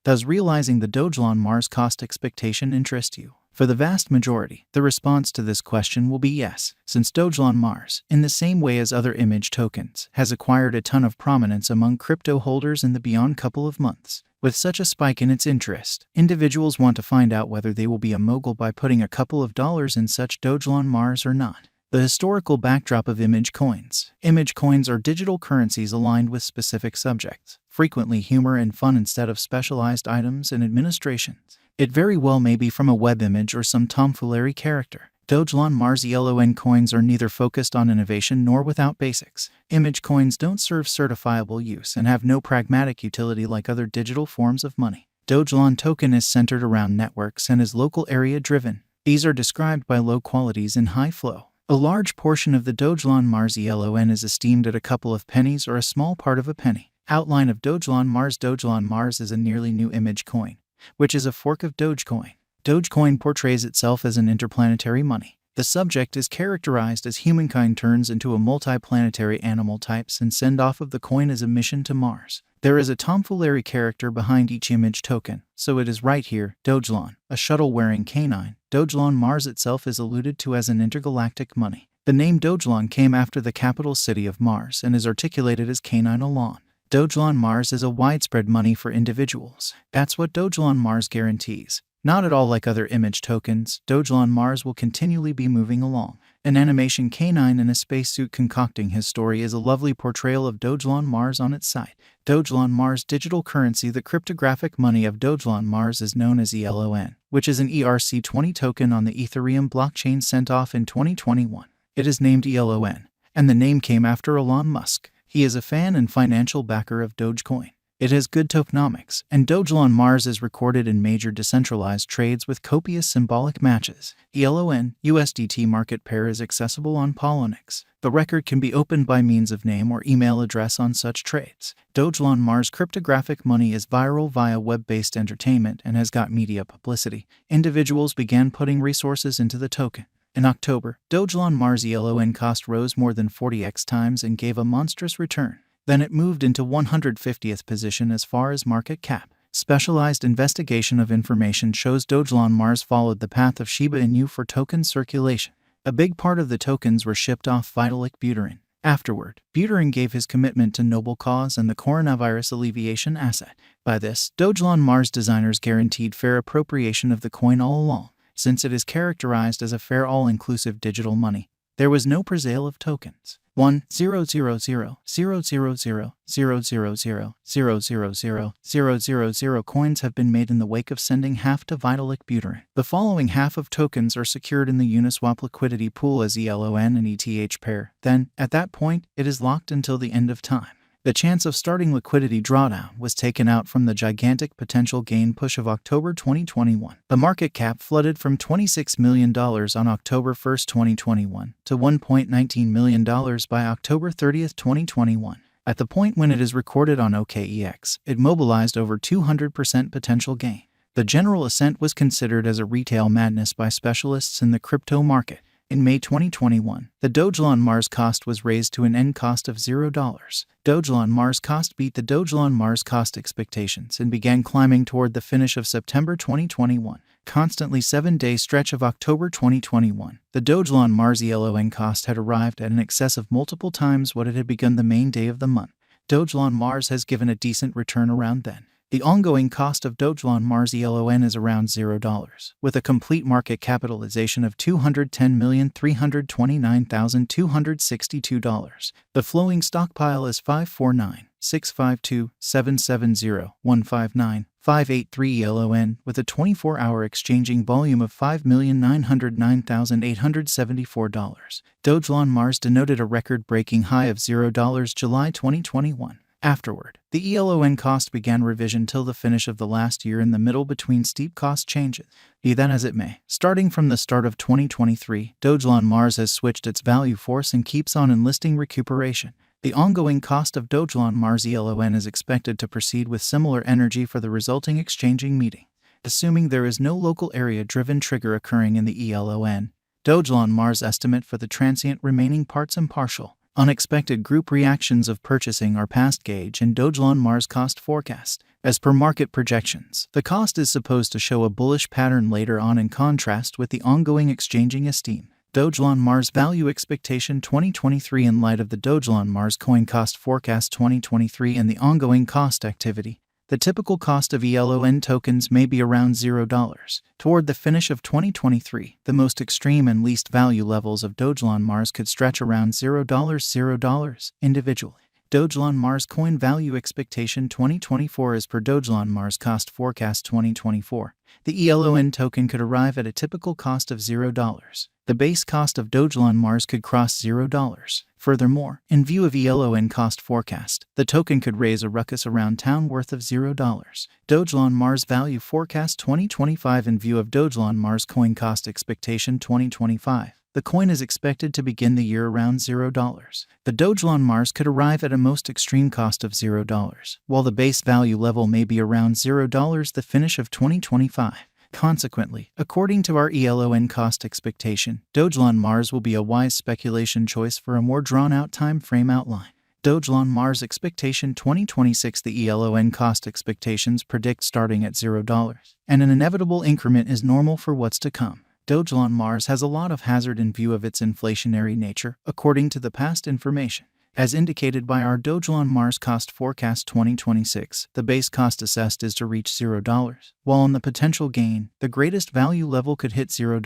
Does realizing the Dogelon Mars cost expectation interest you? For the vast majority, the response to this question will be yes, since Dogelon Mars, in the same way as other image tokens, has acquired a ton of prominence among crypto holders in the beyond couple of months. With such a spike in its interest, individuals want to find out whether they will be a mogul by putting a couple of dollars in such Dogelon Mars or not. The historical backdrop of image coins. Image coins are digital currencies aligned with specific subjects, frequently humor and fun instead of specialized items and administrations. It very well may be from a web image or some tomfoolery character. Dogelon Mars elon coins are neither focused on innovation nor without basics. Image coins don't serve certifiable use and have no pragmatic utility like other digital forms of money. Dogelon token is centered around networks and is local area driven. These are described by low qualities and high flow. A large portion of the Dogelon Mars elon is esteemed at a couple of pennies or a small part of a penny. Outline of Dogelon Mars. Dogelon Mars is a nearly new image coin, which is a fork of Dogecoin. Dogecoin portrays itself as an interplanetary money. The subject is characterized as humankind turns into a multiplanetary animal types and send off of the coin as a mission to Mars. There is a tomfoolery character behind each image token, so it is right here, Dogelon, a shuttle-wearing canine. Dogelon Mars itself is alluded to as an intergalactic money. The name Dogelon came after the capital city of Mars and is articulated as canine elon. Dogelon Mars is a widespread money for individuals. That's what Dogelon Mars guarantees. Not at all like other image tokens, Dogelon Mars will continually be moving along. An animation canine in a spacesuit concocting his story is a lovely portrayal of Dogelon Mars on its site. Dogelon Mars digital currency. The cryptographic money of Dogelon Mars is known as ELON, which is an ERC20 token on the Ethereum blockchain sent off in 2021. It is named ELON, and the name came after Elon Musk. He is a fan and financial backer of Dogecoin. It has good tokenomics, and Dogelon Mars is recorded in major decentralized trades with copious symbolic matches. ELON USDT market pair is accessible on Poloniex. The record can be opened by means of name or email address on such trades. Dogelon Mars cryptographic money is viral via web-based entertainment and has got media publicity. Individuals began putting resources into the token. In October, Dogelon Mars elon cost rose more than 40x times and gave a monstrous return. Then it moved into 150th position as far as market cap. Specialized investigation of information shows Dogelon Mars followed the path of Shiba Inu for token circulation. A big part of the tokens were shipped off Vitalik Buterin. Afterward, Buterin gave his commitment to noble cause and the coronavirus alleviation asset. By this, Dogelon Mars designers guaranteed fair appropriation of the coin all along. Since it is characterized as a fair all-inclusive digital money, there was no presale of tokens. 1,000,000,000,000,000,000,000 coins have been made in the wake of sending half to Vitalik Buterin. The following half of tokens are secured in the Uniswap liquidity pool as ELON and ETH pair. Then, at that point, it is locked until the end of time. The chance of starting liquidity drawdown was taken out from the gigantic potential gain push of October 2021. The market cap flooded from $26 million on October 1, 2021 to $1.19 million by October 30, 2021. At the point when it is recorded on OKEX, it mobilized over 200% potential gain. The general ascent was considered as a retail madness by specialists in the crypto market. In May 2021, the Dogelon Mars cost was raised to an end cost of $0. Dogelon Mars cost beat the Dogelon Mars cost expectations and began climbing toward the finish of September 2021. Constantly 7-day stretch of October 2021, the Dogelon Mars elon cost had arrived at an excess of multiple times what it had begun the main day of the month. Dogelon Mars has given a decent return around then. The ongoing cost of Dogelon Mars elon is around $0, with a complete market capitalization of $210,329,262. The flowing stockpile is 549,652,770,159,583 elon, with a 24-hour exchanging volume of $5,909,874. Dogelon Mars denoted a record-breaking high of $0 July 2021. Afterward, the elon cost began revision till the finish of the last year in the middle between steep cost changes. Be that as it may, starting from the start of 2023, Dogelon Mars has switched its value force and keeps on enlisting recuperation. The ongoing cost of Dogelon Mars elon is expected to proceed with similar energy for the resulting exchanging meeting. Assuming there is no local area-driven trigger occurring in the elon, Dogelon Mars estimate for the transient remaining parts impartial. Unexpected group reactions of purchasing are past gauge and Dogelon Mars cost forecast. As per market projections, the cost is supposed to show a bullish pattern later on in contrast with the ongoing exchanging esteem. Dogelon Mars Value Expectation 2023. In light of the Dogelon Mars Coin Cost Forecast 2023 and the ongoing cost activity, the typical cost of ELON tokens may be around $0. Toward the finish of 2023, the most extreme and least value levels of Dogelon Mars could stretch around $0 individually. Dogelon Mars Coin Value Expectation 2024. As per Dogelon Mars Cost Forecast 2024, the ELON token could arrive at a typical cost of $0. The base cost of Dogelon Mars could cross $0. Furthermore, in view of ELON cost forecast, the token could raise a ruckus around town worth of $0. Dogelon Mars Value Forecast 2025. In view of Dogelon Mars Coin Cost Expectation 2025, the coin is expected to begin the year around $0. The Dogelon Mars could arrive at a most extreme cost of $0, while the base value level may be around $0 the finish of 2025. Consequently, according to our ELON cost expectation, Dogelon Mars will be a wise speculation choice for a more drawn-out time frame outline. Dogelon Mars Expectation 2026. The ELON cost expectations predict starting at $0, and an inevitable increment is normal for what's to come. Dogelon Mars has a lot of hazard in view of its inflationary nature, according to the past information. As indicated by our Dogelon Mars Cost Forecast 2026, the base cost assessed is to reach $0, while on the potential gain, the greatest value level could hit $0.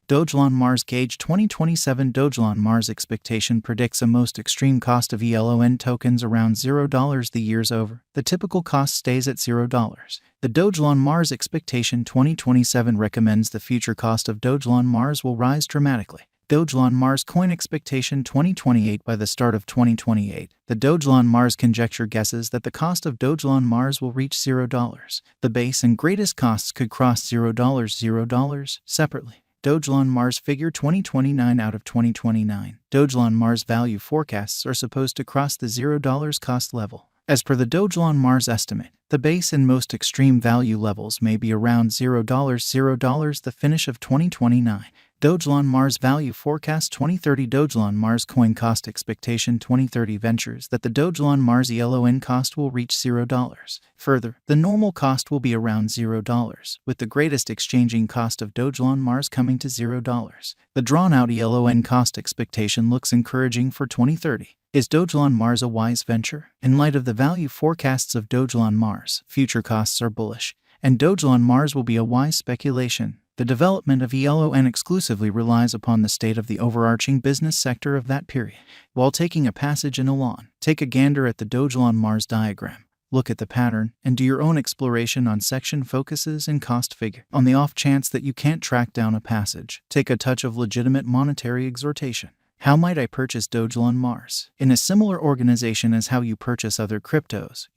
Dogelon Mars Gauge 2027. Dogelon Mars Expectation predicts a most extreme cost of ELON tokens around $0 the year's over. The typical cost stays at $0. The Dogelon Mars Expectation 2027 recommends the future cost of Dogelon Mars will rise dramatically. Dogelon Mars Coin Expectation 2028. By the start of 2028, the Dogelon Mars conjecture guesses that the cost of Dogelon Mars will reach $0. The base and greatest costs could cross $0 separately. Dogelon Mars Figure 2029. Out of 2029, Dogelon Mars value forecasts are supposed to cross the $0 cost level. As per the Dogelon Mars estimate, the base and most extreme value levels may be around $0 the finish of 2029. Dogelon Mars Value Forecast 2030. Dogelon Mars Coin Cost Expectation 2030 ventures that the Dogelon Mars ELON cost will reach $0. Further, the normal cost will be around $0, with the greatest exchanging cost of Dogelon Mars coming to $0. The drawn-out ELON cost expectation looks encouraging for 2030. Is Dogelon Mars a wise venture? In light of the value forecasts of Dogelon Mars, future costs are bullish, and Dogelon Mars will be a wise speculation. The development of ELON exclusively relies upon the state of the overarching business sector of that period. While taking a passage in Elon, take a gander at the Dogelon Mars diagram. Look at the pattern and do your own exploration on section focuses and cost figure. On the off chance that you can't track down a passage, take a touch of legitimate monetary exhortation. How might I purchase Dogelon Mars? In a similar organization as how you purchase other cryptos,